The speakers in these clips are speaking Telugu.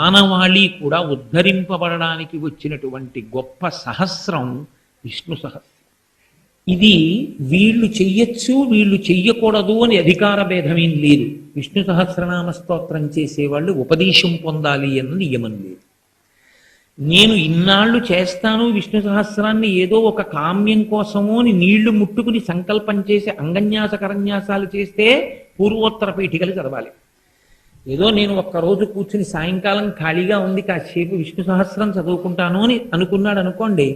మానవాళి కూడా ఉద్ధరింపబడడానికి వచ్చినటువంటి గొప్ప సహస్రం విష్ణు సహస్రం. ఇది వీళ్ళు చెయ్యొచ్చు వీళ్ళు చెయ్యకూడదు అని అధికార భేదమేం లేదు. విష్ణు సహస్రనామ స్తోత్రం చేసేవాళ్ళు ఉపదేశం పొందాలి అన్న నియమం లేదు. నేను ఇన్నాళ్ళు చేస్తాను విష్ణు సహస్రాన్ని ఏదో ఒక కామ్యం కోసమో అని నీళ్లు ముట్టుకుని సంకల్పం చేసి అంగన్యాస కరన్యాసాలు చేస్తే పూర్వోత్తర పీఠికలు చదవాలి. ఏదో నేను ఒక్కరోజు కూర్చుని సాయంకాలం ఖాళీగా ఉంది కాసేపు విష్ణు సహస్రం చదువుకుంటాను అని అనుకున్నాడు అనుకోండి,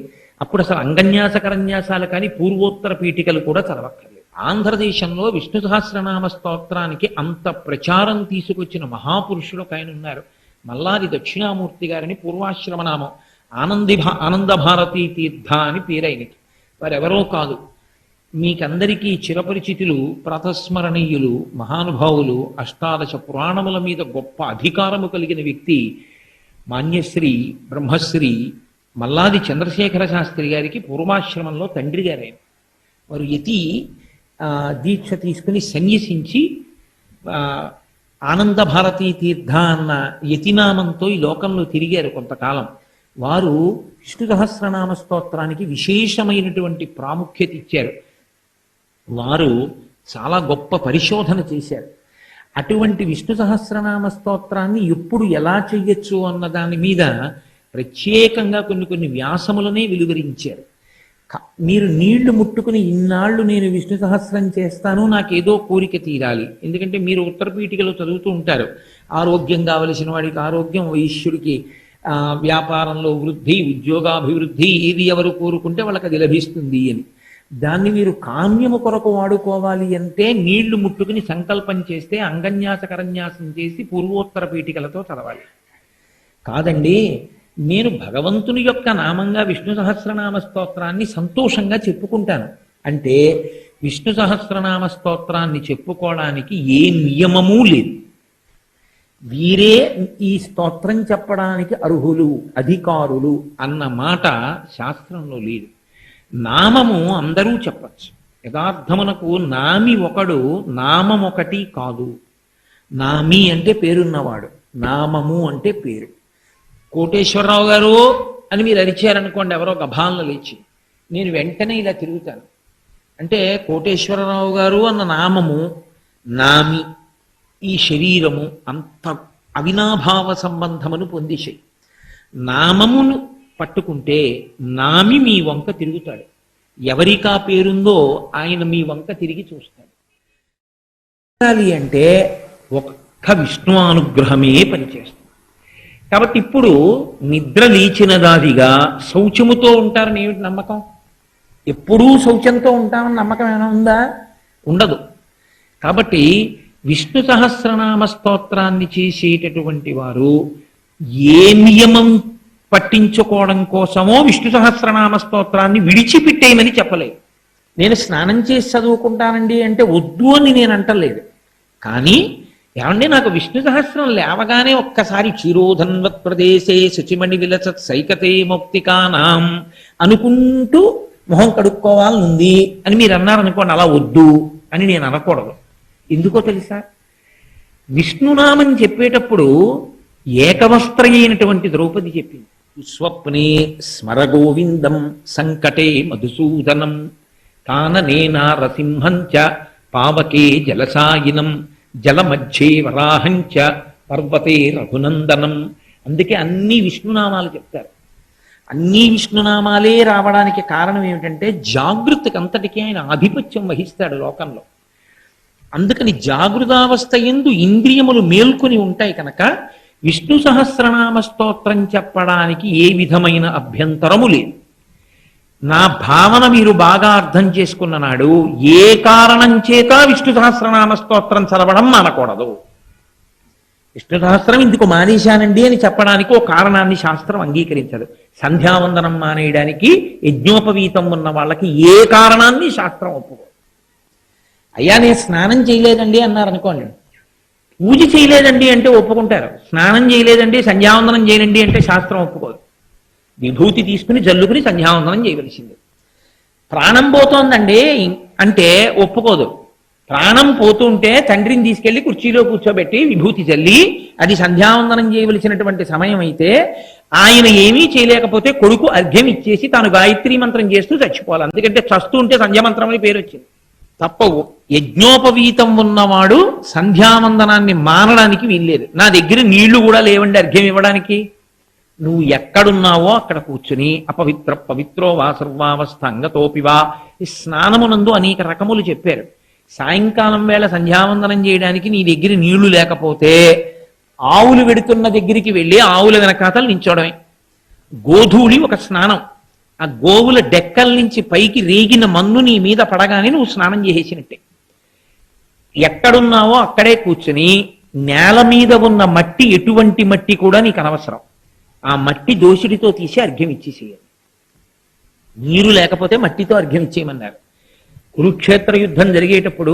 అప్పుడు అసలు అంగన్యాస కరన్యాసాలు కానీ పూర్వోత్తర పీఠికలు కూడా చదవక్కర్లేదు. ఆంధ్రదేశంలో విష్ణు సహస్రనామ స్తోత్రానికి అంత ప్రచారం తీసుకొచ్చిన మహాపురుషులు ఒక ఆయన ఉన్నారు. మల్లాది దక్షిణామూర్తి గారిని పూర్వాశ్రమనామం ఆనంద భారతీ తీర్థ అని పేరైనకి. వారెవరో కాదు, మీకందరికీ చిరపరిచితులు, ప్రాతస్మరణీయులు, మహానుభావులు, అష్టాదశ పురాణముల మీద గొప్ప అధికారము కలిగిన వ్యక్తి మాన్యశ్రీ బ్రహ్మశ్రీ మల్లాది చంద్రశేఖర శాస్త్రి గారికి పూర్వాశ్రమంలో తండ్రి గారైన వారు యతి దీక్ష తీసుకుని సన్యసించి ఆనంద భారతీ తీర్థ అన్న యతినామంతో ఈ లోకంలో తిరిగారు కొంతకాలం. వారు విష్ణు సహస్రనామ స్తోత్రానికి విశేషమైనటువంటి ప్రాముఖ్యత ఇచ్చారు. వారు చాలా గొప్ప పరిశోధన చేశారు. అటువంటి విష్ణు సహస్రనామ స్తోత్రాన్ని ఎప్పుడు ఎలా చెయ్యొచ్చు అన్న దాని మీద ప్రత్యేకంగా కొన్ని వ్యాసములనే వెలువరించారు. మీరు నీళ్లు ముట్టుకుని ఇన్నాళ్ళు నేను విష్ణు సహస్రం చేస్తాను, నాకేదో కోరిక తీరాలి. ఎందుకంటే మీరు ఉత్తరపీఠికలో చదువుతూ ఉంటారు, ఆరోగ్యం కావలసిన వాడికి ఆరోగ్యం, వైశ్యుడికి వ్యాపారంలో వృద్ధి, ఉద్యోగాభివృద్ధి, ఏది ఎవరు కోరుకుంటే వాళ్ళకి అది లభిస్తుంది అని. దాన్ని మీరు కామ్యము కొరకు వాడుకోవాలి అంటే నీళ్లు ముట్టుకుని సంకల్పం చేస్తే అంగన్యాస కరన్యాసం చేసి పూర్వోత్తర పీఠికలతో చదవాలి. కాదండి, నేను భగవంతుని యొక్క నామంగా విష్ణు సహస్రనామ స్తోత్రాన్ని సంతోషంగా చెప్పుకుంటాను అంటే విష్ణు సహస్రనామ స్తోత్రాన్ని చెప్పుకోవడానికి ఏ నియమమూ లేదు. వీరే ఈ స్తోత్రం చెప్పడానికి అర్హులు, అధికారులు అన్న మాట శాస్త్రంలో లేదు. నామము అందరూ చెప్పచ్చు. యథార్థమునకు నామి ఒకడు, నామం ఒకటి కాదు. నామి అంటే పేరున్నవాడు, నామము అంటే పేరు. కోటేశ్వరరావు గారు అని మీరు అరిచారనుకోండి, ఎవరో గభాలను లేచి, నేను వెంటనే ఇలా తిరుగుతాను. అంటే కోటేశ్వరరావు గారు అన్న నామము, నామి, ఈ శరీరము అంత అవినాభావ సంబంధమును పొందేశాయి. నామమును పట్టుకుంటే నామి మీ వంక తిరుగుతాడు. ఎవరికా పేరుందో ఆయన మీ వంక తిరిగి చూస్తాడు. అంటే ఒక్క విష్ణు అనుగ్రహమే పనిచేస్తుంది. కాబట్టి ఇప్పుడు నిద్ర లేచినదాదిగా శౌచముతో ఉంటారని ఏమిటి నమ్మకం? ఎప్పుడూ శౌచంతో ఉంటామని నమ్మకం ఏమైనా ఉందా? ఉండదు. కాబట్టి విష్ణు సహస్రనామ స్తోత్రాన్ని చేసేటటువంటి వారు ఏ నియమం పట్టించుకోవడం కోసమో విష్ణు సహస్రనామ స్తోత్రాన్ని విడిచిపెట్టేయమని చెప్పలేదు. నేను స్నానం చేసి చదువుకుంటానండి అంటే వద్దు అని నేను అంటలేదు. కానీ ఏమంటే నాకు విష్ణు సహస్రం లేవగానే ఒక్కసారి క్షీరోధన్వత్ ప్రదేశే శుచిమణి విలసత్ సైకతే మౌక్తికానాం అనుకుంటూ మొహం కడుక్కోవాలనుంది అని మీరు అన్నారనుకోండి, అలా వద్దు అని నేను అనకూడదు. ఎందుకో తెలుసా? విష్ణునామం చెప్పేటప్పుడు ఏకవస్త్ర అయినటువంటి ద్రౌపది చెప్పింది, స్వప్నే స్మర గోవిందం సంకటే మధుసూదనం కాననే నారసింహంచ పావకే జలసాయినం జలమధ్యే వరాహంచ పర్వతే రఘునందనం. అందుకే అన్ని విష్ణునామాలు చెప్తారు. అన్ని విష్ణునామాలే రావడానికి కారణం ఏమిటంటే జాగృతికి అంతటికీ ఆయన ఆధిపత్యం వహిస్తాడు లోకంలో. అందుకని జాగృతావస్థ యందు ఇంద్రియములు మేల్కొని ఉంటాయి కనుక విష్ణు సహస్రనామ స్తోత్రం చెప్పడానికి ఏ విధమైన అభ్యంతరము లేదు. నా భావన మీరు బాగా అర్థం చేసుకున్న నాడు ఏ కారణం చేత విష్ణు సహస్రనామ స్తోత్రం చదవడం మానకూడదు. విష్ణు సహస్రం ఇందుకు మానేశానండి అని చెప్పడానికి ఓ కారణాన్ని శాస్త్రం అంగీకరించదు. సంధ్యావందనం మానేయడానికి యజ్ఞోపవీతం ఉన్న వాళ్ళకి ఏ కారణాన్ని శాస్త్రం ఒప్పుకోదు. అయ్యా నేను స్నానం చేయలేదండి అన్నారనుకోండి, పూజ చేయలేదండి అంటే ఒప్పుకుంటారు. స్నానం చేయలేదండి, సంధ్యావందనం చేయనండి అంటే శాస్త్రం ఒప్పుకోదు. విభూతి తీసుకుని జల్లుకుని సంధ్యావందనం చేయవలసింది. ప్రాణం పోతోందండి అంటే ఒప్పుకోదు. ప్రాణం పోతుంటే తండ్రిని తీసుకెళ్లి కుర్చీలో కూర్చోబెట్టి విభూతి చల్లి, అది సంధ్యావందనం చేయవలసినటువంటి సమయం అయితే ఆయన ఏమీ చేయలేకపోతే కొడుకు అర్ఘ్యం ఇచ్చేసి తాను గాయత్రీ మంత్రం చేస్తూ చచ్చిపోవాలి. ఎందుకంటే చస్తూ ఉంటే సంధ్యామంత్రం అని పేరు వచ్చింది. తప్పవు. యజ్ఞోపవీతం ఉన్నవాడు సంధ్యావందనాన్ని మానడానికి వీల్లేదు. నా దగ్గర నీళ్లు కూడా లేవండి అర్ఘ్యం ఇవ్వడానికి. నువ్వు ఎక్కడున్నావో అక్కడ కూర్చుని అపవిత్ర పవిత్రో వా సర్వావస్థ అంగతోపివా, ఈ స్నానమునందు అనేక రకములు చెప్పారు. సాయంకాలం వేళ సంధ్యావందనం చేయడానికి నీ దగ్గర నీళ్లు లేకపోతే ఆవులు వెడుతున్న దగ్గరికి వెళ్ళి ఆవుల వెనకాతలు నించోడమే. గోధూళి ఒక స్నానం. ఆ గోవుల డెక్కల నుంచి పైకి రేగిన మన్ను నీ మీద పడగానే నువ్వు స్నానం చేసేసినట్టే. ఎక్కడున్నావో అక్కడే కూర్చుని నేల మీద ఉన్న మట్టి ఎటువంటి మట్టి కూడా నీకు అనవసరం. ఆ మట్టి దోషుడితో తీసి అర్ఘ్యం ఇచ్చేసేయాలి. నీరు లేకపోతే మట్టితో అర్ఘ్యం ఇచ్చేయమన్నారు. కురుక్షేత్ర యుద్ధం జరిగేటప్పుడు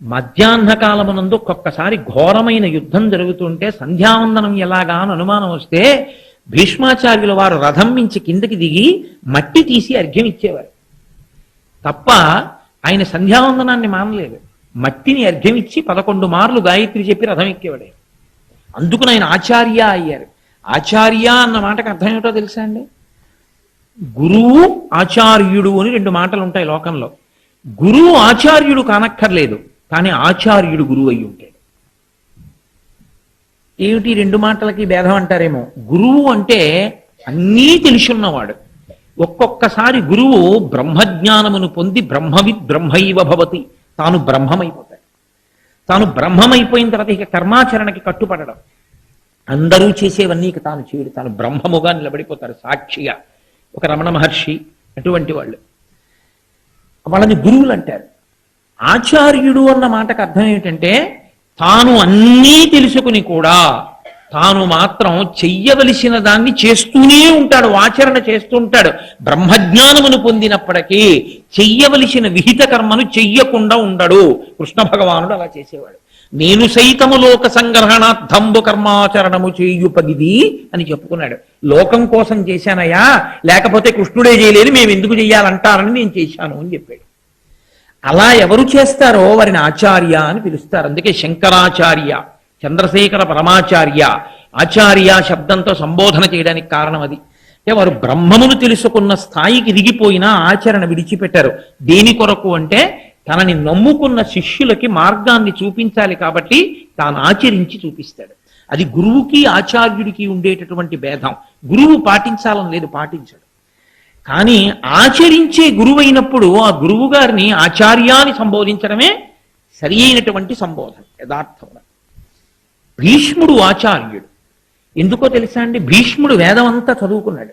మధ్యాహ్న కాలమునందు ఒక్కొక్కసారి ఘోరమైన యుద్ధం జరుగుతుంటే సంధ్యావందనం ఎలాగా అని అనుమానం వస్తే భీష్మాచార్యుల వారు రథం మించి కిందకి దిగి మట్టి తీసి అర్ఘ్యం ఇచ్చేవారు తప్ప ఆయన సంధ్యావందనాన్ని మానలేదు. మట్టిని అర్ఘ్యం ఇచ్చి 11 మార్లు గాయత్రి చెప్పి రథం ఎక్కేవాడే. అందుకు ఆయన ఆచార్య అయ్యారు. ఆచార్య అన్న మాటకు అర్థం ఏమిటో తెలుసా అండి? గురువు ఆచార్యుడు అని 2 మాటలు ఉంటాయి లోకంలో. గురువు ఆచార్యుడు కానక్కర్లేదు, కానీ ఆచార్యుడు గురువు అయి ఉంటాడు. ఏమిటి 2 మాటలకి భేదం అంటారేమో. గురువు అంటే అన్నీ తెలుసున్నవాడు. ఒక్కొక్కసారి గురువు బ్రహ్మజ్ఞానమును పొంది బ్రహ్మవిద్ బ్రహ్మైవ భవతి, తాను బ్రహ్మమైపోతాడు. తాను బ్రహ్మమైపోయిన తర్వాత ఇక కర్మాచరణకి కట్టుపడడం, అందరూ చేసేవన్నీ ఇక తాను చేయడు, తాను బ్రహ్మముగా నిలబడిపోతారు సాక్షిగా. ఒక రమణ మహర్షి అటువంటి వాళ్ళు, వాళ్ళని గురువులు అంటారు. ఆచార్యుడు అన్న మాటకు అర్థం ఏమిటంటే తాను అన్నీ తెలుసుకుని కూడా తాను మాత్రం చెయ్యవలసిన దాన్ని చేస్తూనే ఉంటాడు, ఆచరణ చేస్తూ ఉంటాడు. బ్రహ్మజ్ఞానమును పొందినప్పటికీ చెయ్యవలసిన విహిత కర్మను చెయ్యకుండా ఉండడు. కృష్ణ భగవానుడు అలా చేసేవాడు. నేను సైతము లోక సంగ్రహణార్థంబు కర్మాచరణము చేయుపగిది అని చెప్పుకున్నాడు. లోకం కోసం చేశానయ్యా, లేకపోతే కృష్ణుడే చేయలేదు, మేము ఎందుకు చెయ్యాలంటారని నేను చేశాను అని చెప్పాడు. అలా ఎవరు చేస్తారో వారిని ఆచార్య అని పిలుస్తారు. అందుకే శంకరాచార్య, చంద్రశేఖర పరమాచార్య, ఆచార్య శబ్దంతో సంబోధన చేయడానికి కారణం అది. అంటే వారు బ్రహ్మమును తెలుసుకున్న స్థాయికి దిగిపోయినా ఆచరణ విడిచిపెట్టారు. దేని కొరకు అంటే తనని నమ్ముకున్న శిష్యులకి మార్గాన్ని చూపించాలి కాబట్టి తాను ఆచరించి చూపిస్తాడు. అది గురువుకి ఆచార్యుడికి ఉండేటటువంటి భేదం. గురువు పాటించాలని లేదు, పాటించడు. కానీ ఆచరించే గురువు అయినప్పుడు ఆ గురువు గారిని ఆచార్యాన్ని సంబోధించడమే సరి అయినటువంటి సంబోధన యథార్థంగా. భీష్ముడు ఆచార్యుడు. ఎందుకో తెలుసా అండి? భీష్ముడు వేదం అంతా చదువుకున్నాడు.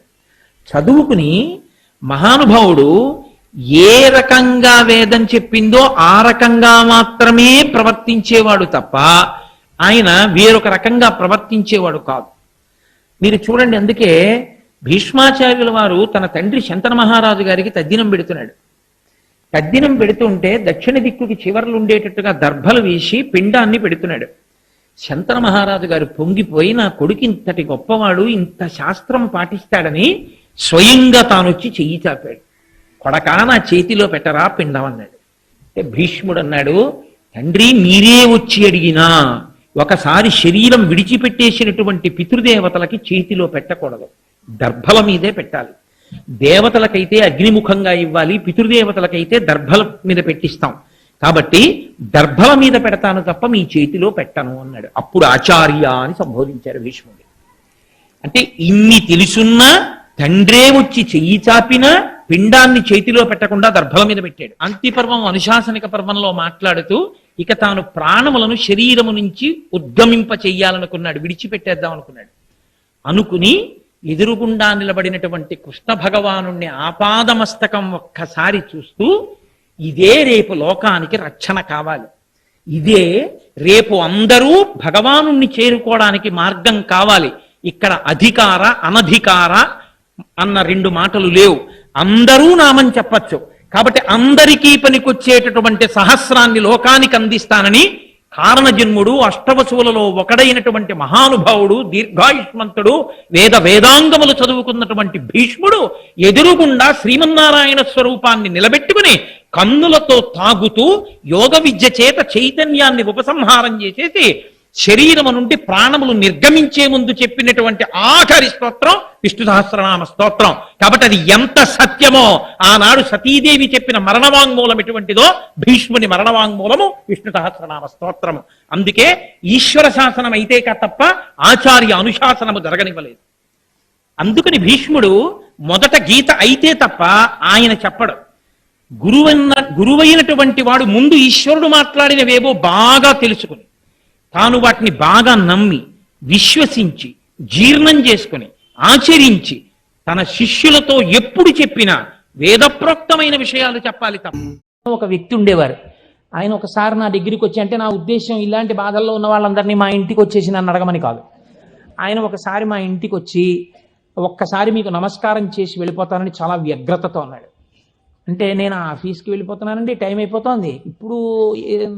చదువుకుని మహానుభావుడు ఏ రకంగా వేదం చెప్పిందో ఆ రకంగా మాత్రమే ప్రవర్తించేవాడు తప్ప ఆయన వేరొక రకంగా ప్రవర్తించేవాడు కాదు. మీరు చూడండి, అందుకే భీష్మాచార్యుల వారు తన తండ్రి శంతన మహారాజు గారికి తద్దినం పెడుతున్నాడు. తద్దినం పెడుతుంటే దక్షిణ దిక్కుకి చివర్లు ఉండేటట్టుగా దర్భలు వేసి పిండాన్ని పెడుతున్నాడు. శంతన మహారాజు గారు పొంగిపోయి, నా కొడుకు ఇంతటి గొప్పవాడు, ఇంత శాస్త్రం పాటిస్తాడని స్వయంగా తానొచ్చి చెయ్యి చాపాడు. కొడకా నా చేతిలో పెట్టరా పిండం అన్నాడు. అంటే భీష్ముడు అన్నాడు, తండ్రి మీరే వచ్చి అడిగినా ఒకసారి శరీరం విడిచిపెట్టేసినటువంటి పితృదేవతలకి చేతిలో పెట్టకూడదు, దర్భల మీదే పెట్టాలి. దేవతలకైతే అగ్నిముఖంగా ఇవ్వాలి, పితృదేవతలకైతే దర్భల మీద పెట్టిస్తాం. కాబట్టి దర్భల మీద పెడతాను తప్ప మీ చేతిలో పెట్టను అన్నాడు. అప్పుడు ఆచార్య అని సంబోధించారు భీష్ముడు. అంటే ఇన్ని తెలుసున్నా తండ్రే వచ్చి చెయ్యి చాపినా పిండాన్ని చేతిలో పెట్టకుండా దర్భల మీద పెట్టాడు. అంతిపర్వం అనుశాసనిక పర్వంలో మాట్లాడుతూ ఇక తాను ప్రాణములను శరీరము నుంచి ఉద్గమింప చెయ్యాలనుకున్నాడు, విడిచిపెట్టేద్దాం అనుకున్నాడు. అనుకుని ఎదురుగుండా నిలబడినటువంటి కృష్ణ భగవానుణ్ణి ఆపాదమస్తకం ఒక్కసారి చూస్తూ, ఇదే రేపు లోకానికి రక్షణ కావాలి, ఇదే రేపు అందరూ భగవానుణ్ణి చేరుకోవడానికి మార్గం కావాలి. ఇక్కడ అధికార అనధికార అన్న 2 మాటలు లేవు. అందరూ నామం చెప్పచ్చు. కాబట్టి అందరికీ పనికొచ్చేటటువంటి సహస్రాన్ని లోకానికి అందిస్తానని కారణజన్ముడు, అష్టవసువులలో ఒకడైనటువంటి మహానుభావుడు, దీర్ఘాయుష్మంతుడు, వేదాంగములు చదువుకున్నటువంటి భీష్ముడు ఎదురుగుండా శ్రీమన్నారాయణ స్వరూపాన్ని నిలబెట్టుకుని కన్నులతో తాగుతూ యోగ విద్య చేత చైతన్యాన్ని ఉపసంహారం చేసేసి శరీరము నుండి ప్రాణములు నిర్గమించే ముందు చెప్పినటువంటి ఆఖరి స్తోత్రం విష్ణు సహస్రనామ స్తోత్రం. కాబట్టి అది ఎంత సత్యమో ఆనాడు సతీదేవి చెప్పిన మరణవాంగ్మూలం ఎటువంటిదో భీష్ముని మరణవాంగ్మూలము విష్ణు సహస్రనామ స్తోత్రము. అందుకే ఈశ్వర శాసనం అయితే తప్ప ఆచార్య అనుశాసనము జరగనివ్వలేదు. అందుకని భీష్ముడు మొదట గీత అయితే తప్ప ఆయన చెప్పడు. గురువైనటువంటి వాడు ముందు ఈశ్వరుడు మాట్లాడినవేవో బాగా తెలుసుకుని తాను వాటిని బాగా నమ్మి విశ్వసించి జీర్ణం చేసుకుని ఆచరించి తన శిష్యులతో ఎప్పుడు చెప్పినా వేదప్రోక్తమైన విషయాలు చెప్పాలి తప్ప. ఒక వ్యక్తి ఉండేవారు. ఆయన ఒకసారి నా దగ్గరికి వచ్చి, అంటే నా ఉద్దేశం ఇలాంటి బాధల్లో ఉన్న వాళ్ళందరినీ మా ఇంటికి వచ్చేసి నన్ను అడగమని కాదు. ఆయన ఒకసారి మా ఇంటికి వచ్చి ఒక్కసారి మీకు నమస్కారం చేసి వెళ్ళిపోతానని చాలా వ్యగ్రతతో అన్నాడు. అంటే నేను ఆఫీస్కి వెళ్ళిపోతున్నానండి, టైం అయిపోతుంది, ఇప్పుడు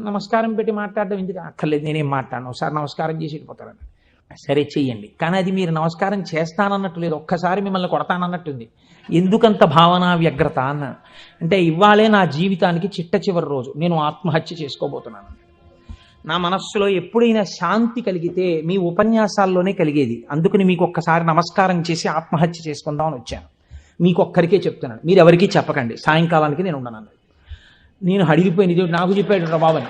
నమస్కారం పెట్టి మాట్లాడడం ఎందుకు? అక్కర్లేదు, నేనేం మాట్లాడను, ఒకసారి నమస్కారం చేసి వెళ్ళిపోతానండి. సరే చెయ్యండి, కానీ అది మీరు నమస్కారం చేస్తానన్నట్టు లేదు, ఒక్కసారి మిమ్మల్ని కొడతానన్నట్టుంది. ఎందుకంత భావన వ్యగ్రత అన్న అంటే ఇవాళే నా జీవితానికి చిట్ట చివరి రోజు, నేను ఆత్మహత్య చేసుకోబోతున్నాను. నా మనస్సులో ఎప్పుడైనా శాంతి కలిగితే మీ ఉపన్యాసాల్లోనే కలిగేది. అందుకని మీకు ఒక్కసారి నమస్కారం చేసి ఆత్మహత్య చేసుకుందామని వచ్చాను. మీకు ఒక్కరికే చెప్తున్నాను, మీరు ఎవరికీ చెప్పకండి, సాయంకాలానికి నేను ఉండను. నేను అడిగిపోయింది, ఇది నాకు చెప్పాడు బాబని.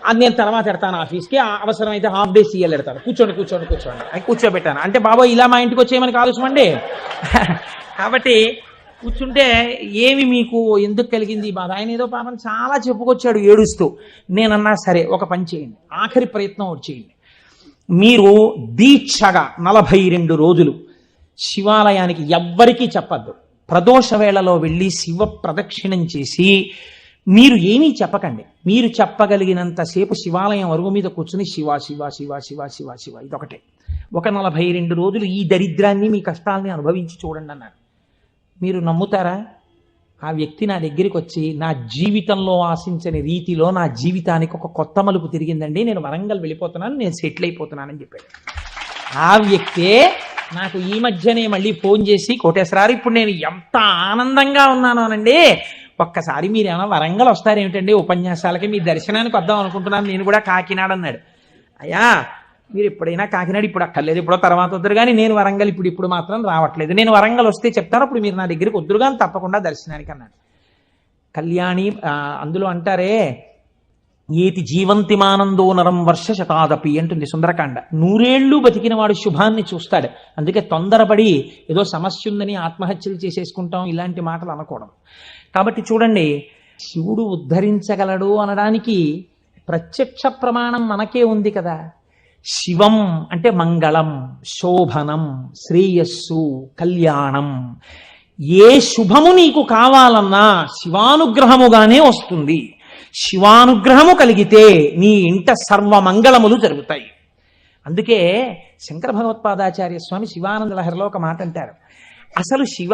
అది నేను తర్వాత ఎడతాను ఆఫీస్కి, అవసరమైతే హాఫ్ డే సీఎల్ ఎడతాను, కూర్చోండి అని కూర్చోబెట్టాను. అంటే బాబా ఇలా మా ఇంటికి వచ్చేయమని ఆలోచమండి. కాబట్టి కూర్చుంటే ఏమి మీకు ఎందుకు కలిగింది ఈ బాధ? ఆయన ఏదో పాపం చాలా చెప్పుకొచ్చాడు ఏడుస్తూ. నేనన్నా సరే ఒక పని చేయండి, ఆఖరి ప్రయత్నం చేయండి. మీరు దీక్షగా 42 రోజులు శివాలయానికి ఎవ్వరికీ చెప్పద్దు. ప్రదోష వేళలో వెళ్ళి శివ ప్రదక్షిణం చేసి మీరు ఏమీ చెప్పకండి. మీరు చెప్పగలిగినంతసేపు శివాలయం అరుగు మీద కూర్చుని శివ శివ శివ శివ శివ శివ ఇదొకటే. ఒక 42 రోజులు ఈ దరిద్రాన్ని, మీ కష్టాలని అనుభవించి చూడండి అన్నారు. మీరు నమ్ముతారా? ఆ వ్యక్తి నా దగ్గరికి వచ్చి నా జీవితంలో ఆశించని రీతిలో నా జీవితానికి ఒక కొత్త మలుపు తిరిగిందండి, నేను వరంగల్ వెళ్ళిపోతున్నాను, నేను సెటిల్ అయిపోతున్నానని చెప్పాడు. ఆ వ్యక్తే నాకు ఈ మధ్యనే మళ్ళీ ఫోన్ చేసి, కోటేశ్వరారు ఇప్పుడు నేను ఎంత ఆనందంగా ఉన్నానోనండి, ఒక్కసారి మీరు ఏమైనా వరంగల్ వస్తారేమిటండి ఉపన్యాసాలకి, మీ దర్శనానికి వద్దాం అనుకుంటున్నాను, నేను కూడా కాకినాడ అన్నాడు. అయ్యా మీరు ఎప్పుడైనా కాకినాడ ఇప్పుడు అక్కర్లేదు, ఎప్పుడో తర్వాత వద్దురు కానీ నేను వరంగల్ ఇప్పుడు మాత్రం రావట్లేదు, నేను వరంగల్ వస్తే చెప్తాను, అప్పుడు మీరు నా దగ్గరికి వద్దురు కానీ తప్పకుండా దర్శనానికి అన్నాడు. కళ్యాణి అందులో అంటారే, ఏతి జీవంతిమానందో నరం వర్ష శతాదపి అంటుంది సుందరకాండ. 100 ఏళ్ళు బతికిన వాడు శుభాన్ని చూస్తాడు. అందుకే తొందరపడి ఏదో సమస్య ఉందని ఆత్మహత్యలు చేసేసుకుంటాం, ఇలాంటి మాటలు అనకూడదు. కాబట్టి చూడండి, శివుడు ఉద్ధరించగలడు అనడానికి ప్రత్యక్ష ప్రమాణం మనకే ఉంది కదా. శివం అంటే మంగళం, శోభనం, శ్రేయస్సు, కళ్యాణం. ఏ శుభము నీకు కావాలన్నా శివానుగ్రహముగానే వస్తుంది. శివానుగ్రహము కలిగితే నీ ఇంట సర్వమంగళములు జరుగుతాయి. అందుకే శంకర భగవత్పాదాచార్య స్వామి శివానంద లహరిలో ఒక మాట అంటారు, అసలు శివ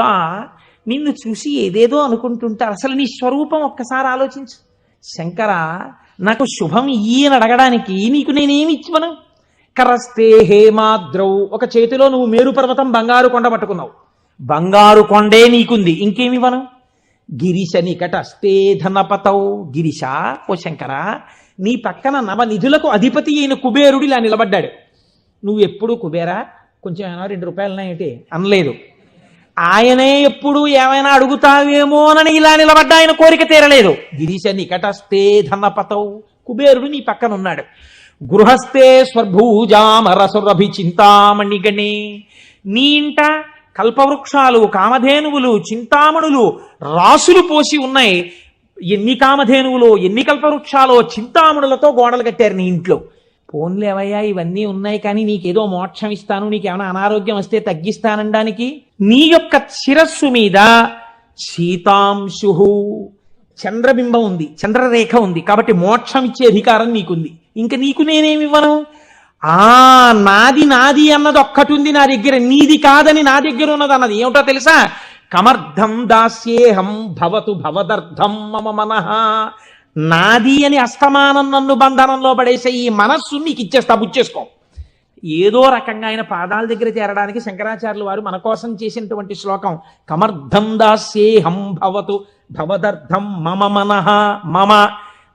నిన్ను చూసి ఏదేదో అనుకుంటుంటారు, అసలు నీ స్వరూపం ఒక్కసారి ఆలోచించు. శంకర నాకు శుభం ఇయ్యని అడగడానికి నీకు నేనేమి ఇచ్చివను? కరస్తే హేమాద్రౌ, ఒక చేతిలో నువ్వు మేరు పర్వతం బంగారు కొండ పట్టుకున్నావు, బంగారు కొండే నీకుంది, ఇంకేమివ్వను? గిరిశ నికటస్తే ధనపతౌ, గిరిశ ఓ శంకర నీ పక్కన నవనిధులకు అధిపతి అయిన కుబేరుడు ఇలా నిలబడ్డాడు, నువ్వు ఎప్పుడు కుబేరా కొంచెం ఏమైనా 2 రూపాయలున్నాయేంటి అనలేదు. ఆయనే ఎప్పుడు ఏమైనా అడుగుతావేమోనని ఇలా నిలబడ్డా, ఆయన కోరిక తీరలేదు. గిరిశ నికటస్తే ధనపతౌ, కుబేరుడు నీ పక్కన ఉన్నాడు. గృహస్థే స్వర్భూజామరసురభి చింతామణిగణే, నీ ఇంట కల్పవృక్షాలు, కామధేనువులు, చింతామణులు రాసులు పోసి ఉన్నాయి. ఎన్ని కామధేనువులో, ఎన్ని కల్పవృక్షాలో, చింతామణులతో గోడలు కట్టారు నీ ఇంట్లో. పోన్లేవయ్యా ఇవన్నీ ఉన్నాయి, కానీ నీకేదో మోక్షం ఇస్తాను, నీకేమైనా అనారోగ్యం వస్తే తగ్గిస్తానడానికి నీ యొక్క శిరస్సు మీద శీతాంశు చంద్రబింబం ఉంది, చంద్రరేఖ ఉంది, కాబట్టి మోక్షం ఇచ్చే అధికారం నీకుంది. ఇంకా నీకు నేనేమివ్వను? నాది నాది అన్నది ఒక్కటి ఉంది నా దగ్గర, నీది కాదని నా దగ్గర ఉన్నది అన్నది ఏమిటో తెలుసా? కమర్థం దాస్యేహం భవతు భవదర్థం మమ మనః. నాది అని అస్తమానం నన్ను బంధనంలో పడేసే ఈ మనస్సు నీకు ఇచ్చేస్తా, బుచ్చేసుకో. ఏదో రకంగా ఆయన పాదాల దగ్గర చేరడానికి శంకరాచార్యులు వారు మన కోసం చేసినటువంటి శ్లోకం కమర్థం దాస్యేహం భవతు భవదర్థం మమ మనః మమ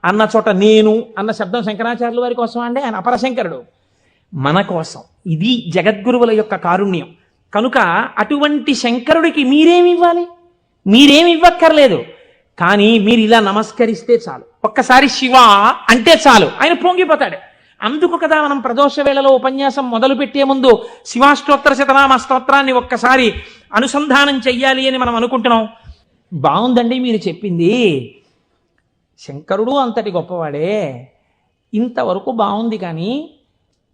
అన్న చోట నేను అన్న శబ్దం శంకరాచార్యుల వారి కోసం అండి, ఆయన అపరశంకరుడు. మన కోసం. ఇది జగద్గురువుల యొక్క కారుణ్యం. కనుక అటువంటి శంకరుడికి మీరేమి ఇవ్వాలి? మీరేమి ఇవ్వక్కర్లేదు. కానీ మీరు ఇలా నమస్కరిస్తే చాలు, ఒక్కసారి శివ అంటే చాలు, ఆయన పొంగిపోతాడు. అందుకు కదా మనం ప్రదోష వేళలో ఉపన్యాసం మొదలు పెట్టే ముందు శివాష్టోత్తర శతనామ స్తోత్రాన్ని ఒక్కసారి అనుసంధానం చెయ్యాలి అని మనం అనుకుంటున్నాం. బాగుందండి మీరు చెప్పింది, శంకరుడు అంతటి గొప్పవాడే, ఇంతవరకు బాగుంది. కానీ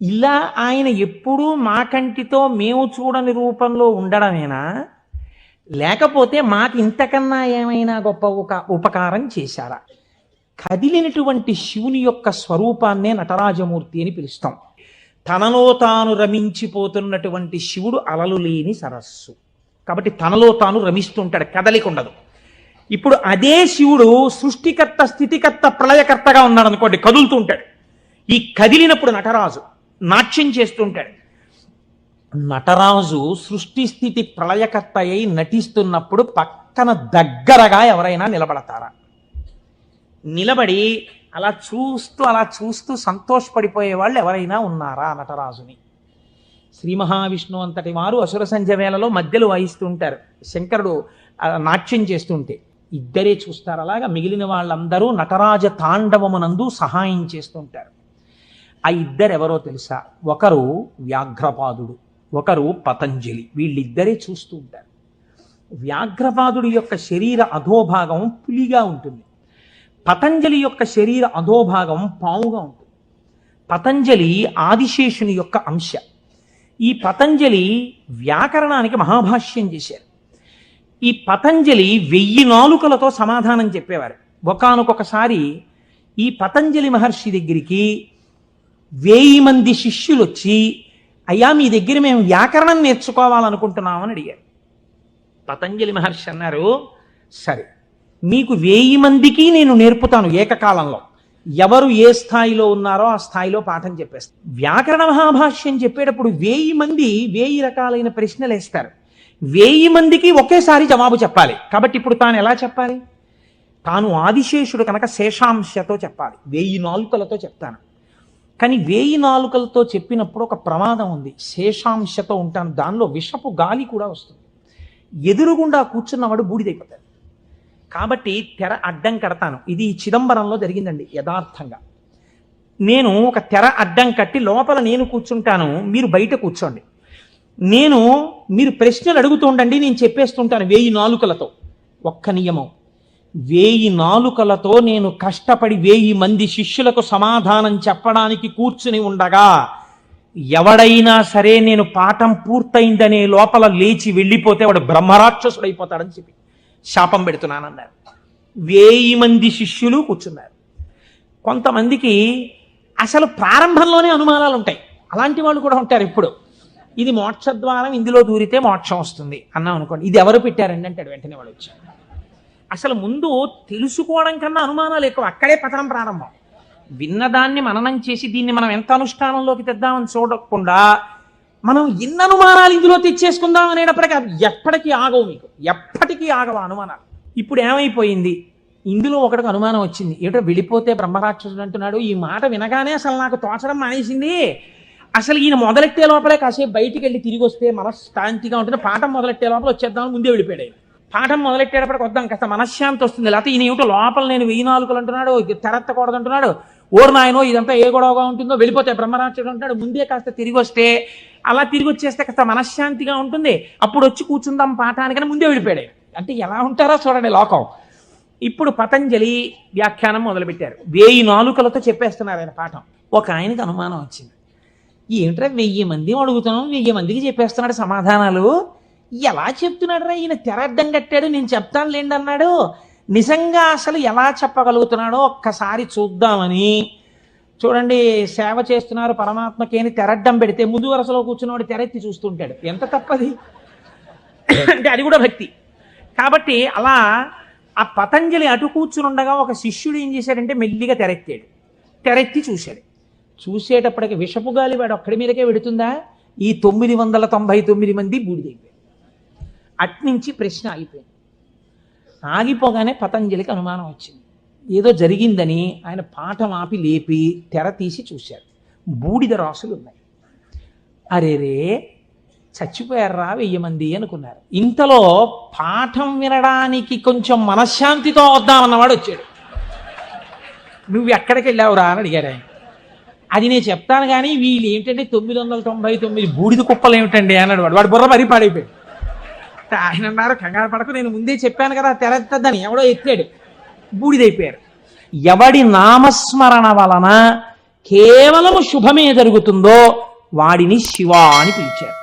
ఇలా ఆయన ఎప్పుడూ మా కంటితో మేము చూడని రూపంలో ఉండడమేనా, లేకపోతే మాకు ఇంతకన్నా ఏమైనా గొప్ప ఉపకారం చేశారా? కదిలినటువంటి శివుని యొక్క స్వరూపాన్నే నటరాజమూర్తి అని పిలుస్తాం. తనలో తాను రమించిపోతున్నటువంటి శివుడు అలలు లేని సరస్సు కాబట్టి తనలో తాను రమిస్తుంటాడు, కదలిక ఉండదు. ఇప్పుడు అదే శివుడు సృష్టికర్త, స్థితికర్త, ప్రళయకర్తగా ఉన్నాడు అనుకోండి, కదులుతూ ఉంటాడు. ఈ కదిలినప్పుడు నటరాజు నాట్యం చేస్తుంటాడు. నటరాజు సృష్టి స్థితి ప్రళయకర్త అయి నటిస్తున్నప్పుడు పక్కన దగ్గరగా ఎవరైనా నిలబడతారా? నిలబడి అలా చూస్తూ సంతోషపడిపోయే వాళ్ళు ఎవరైనా ఉన్నారా నటరాజుని? శ్రీ మహావిష్ణువు అంతటి వారు అసుర సంధ్య వేళలో మధ్యలో వాయిస్తూ ఉంటారు, శంకరుడు నాట్యం చేస్తుంటే ఇద్దరే చూస్తారు. అలాగా మిగిలిన వాళ్ళందరూ నటరాజ తాండవమునందు సహాయం చేస్తుంటారు. ఆ ఇద్దరెవరో తెలుసా? ఒకరు వ్యాఘ్రపాదుడు, ఒకరు పతంజలి. వీళ్ళిద్దరే చూస్తూ ఉంటారు. వ్యాఘ్రపాదుడి యొక్క శరీర అధోభాగం పులిగా ఉంటుంది, పతంజలి యొక్క శరీర అధోభాగం పావుగా ఉంటుంది. పతంజలి ఆదిశేషుని యొక్క అంశ. ఈ పతంజలి వ్యాకరణానికి మహాభాష్యం చేశారు. ఈ పతంజలి 1000 నాలుకలతో సమాధానం చెప్పేవారు. ఒకానొకసారి ఈ పతంజలి మహర్షి దగ్గరికి 1000 మంది శిష్యులు వచ్చి, అయ్యా మీ దగ్గర మేము వ్యాకరణం నేర్చుకోవాలనుకుంటున్నామని అడిగారు. పతంజలి మహర్షి అన్నారు, సరే మీకు 1000 మందికి నేను నేర్పుతాను ఏకకాలంలో. ఎవరు ఏ స్థాయిలో ఉన్నారో ఆ స్థాయిలో పాఠం చెప్పేస్తారు. వ్యాకరణ మహాభాష్యం చెప్పేటప్పుడు 1000 మంది 1000 రకాలైన ప్రశ్నలు వేస్తారు. 1000 మందికి ఒకేసారి జవాబు చెప్పాలి. కాబట్టి ఇప్పుడు తాను ఎలా చెప్పాలి? తాను ఆదిశేషుడు కనుక శేషాంశతో చెప్పాలి, 1000 నాలుకలతో చెప్తాను. కానీ 1000 నాలుకలతో చెప్పినప్పుడు ఒక ప్రమాదం ఉంది. శేషాంశతో ఉంటాను, దానిలో విషపు గాలి కూడా వస్తుంది. ఎదురుగుండా కూర్చున్నవాడు బూడిదైపోతాడు. కాబట్టి తెర అడ్డం కడతాను. ఇది చిదంబరంలో జరిగిందండి యథార్థంగా. నేను ఒక తెర అడ్డం కట్టి లోపల నేను కూర్చుంటాను, మీరు బయట కూర్చోండి. మీరు ప్రశ్నలు అడుగుతూ ఉండండి, నేను చెప్పేస్తుంటాను 1000 నాలుకలతో. ఒక్క నియమం, 1000 నాలుకలతో నేను కష్టపడి 1000 మంది శిష్యులకు సమాధానం చెప్పడానికి కూర్చుని ఉండగా ఎవడైనా సరే నేను పాఠం పూర్తయిందనే లోపల లేచి వెళ్ళిపోతే వాడు బ్రహ్మరాక్షసుడైపోతాడని చెప్పి శాపం పెడుతున్నానన్నారు. 1000 మంది శిష్యులు కూర్చున్నారు. కొంతమందికి అసలు ప్రారంభంలోనే అనుమానాలు ఉంటాయి, అలాంటి వాళ్ళు కూడా ఉంటారు. ఇప్పుడు ఇది మోక్షద్వారం, ఇందులో దూరితే మోక్షం వస్తుంది అన్నాం అనుకోండి, ఇది ఎవరు పెట్టారండి అంటాడు. వెంటనే వాడు వచ్చాడు. అసలు ముందు తెలుసుకోవడం కన్నా అనుమానాలు ఎక్కువ, అక్కడే పతనం ప్రారంభం. విన్నదాన్ని మననం చేసి దీన్ని మనం ఎంత అనుష్ఠానంలోకి తెద్దామని చూడకుండా మనం ఎన్ని అనుమానాలు ఇందులో తెచ్చేసుకుందాం అనేటప్పటికీ ఎప్పటికీ ఆగవు, మీకు ఎప్పటికీ ఆగవు అనుమానాలు. ఇప్పుడు ఏమైపోయింది, ఇందులో ఒకటికి అనుమానం వచ్చింది, ఏమిటో వెళ్ళిపోతే బ్రహ్మరాక్షసుడు అంటున్నాడు. ఈ మాట వినగానే అసలు నాకు తోచడం మానేసింది. అసలు ఈయన మొదలెట్టే లోపలే కాసేపు బయటికి వెళ్ళి తిరిగి వస్తే మనశ్శాంతిగా ఉంటుంది. పాఠం మొదలెట్టే లోపల వచ్చేద్దామని ముందే వెళ్ళిపోయాడు. పాఠం మొదలెట్టేటప్పటికి వద్దాం, కాస్త మనశ్శాంతి వస్తుంది. లేకపోతే ఈయన ఏమిటో లోపల నేను 1000 నాలుకలు అంటున్నాడు, తెరత్తకూడదు అంటున్నాడు, ఓరు నాయనో ఇదంతా ఏ గొడవగా ఉంటుందో, వెళ్ళిపోతే బ్రహ్మరాక్షసుడు అంటాడు. ముందే కాస్త తిరిగి వస్తే, అలా తిరిగి వచ్చేస్తే కాస్త మనశ్శాంతిగా ఉంటుంది, అప్పుడు వచ్చి కూర్చుందాం పాఠానికని ముందే వెళ్ళిపోయాడు. అంటే ఎలా ఉంటారో చూడండి లోకం. ఇప్పుడు పతంజలి వ్యాఖ్యానం మొదలుపెట్టారు, 1000 నాలుకలతో చెప్పేస్తున్నారు ఆయన పాఠం. ఒక ఆయనకి అనుమానం వచ్చింది, ఏమిట్రా 1000 మంది అడుగుతున్నాం, 1000 మందికి చెప్పేస్తున్నాడు సమాధానాలు, ఎలా చెప్తున్నాడు రా ఈయన, తెర అడ్డం కట్టాడు, నేను చెప్తాను లేండి అన్నాడు. నిజంగా అసలు ఎలా చెప్పగలుగుతున్నాడో ఒక్కసారి చూద్దామని. చూడండి, సేవ చేస్తున్నారు పరమాత్మకి అని తెరడ్డం పెడితే ముందు వరుసలో కూర్చున్నవాడు తెరెత్తి చూస్తుంటాడు, ఎంత తప్పది అంటే అది కూడా భక్తి. కాబట్టి అలా ఆ పతంజలి అటు కూర్చునుండగా ఒక శిష్యుడు ఏం చేశాడంటే మెల్లిగా తెరెత్తాడు. తెరెత్తి చూశాడు. చూసేటప్పటికి విషపు గాలి వాడు ఒక్కడి మీదకే వెడుతుందా, ఈ 999 మంది బూడిదైపోయారు. అట్నుంచి ప్రశ్న ఆగిపోయింది. ఆగిపోగానే పతంజలికి అనుమానం వచ్చింది. ఏదో జరిగిందని ఆయన పాఠం ఆపి లేపి తెర తీసి చూశారు. బూడిద రాసులు ఉన్నాయి. అరేరే చచ్చిపోయారా 1000 మంది అనుకున్నారు. ఇంతలో పాఠం వినడానికి కొంచెం మనశ్శాంతితో వద్దామన్నవాడు వచ్చాడు. నువ్వు ఎక్కడికి వెళ్ళావురా అని అడిగాడు ఆయన. అది నేను చెప్తాను కానీ వీళ్ళు ఏంటంటే 999 బూడిద కుప్పలు ఏమిటండి అన్నాడు. వాడు బుర్ర మరీ పాడైపోయాడు. ఆయన అన్నారు, కంగారు పడకు, నేను ముందే చెప్పాను కదా తెరద్దని. ఎవడో ఎత్తాడు, బూడిదైపోయారు. ఎవడి నామస్మరణ వలన కేవలము శుభమే జరుగుతుందో వాడిని శివ అని పిలిచారు.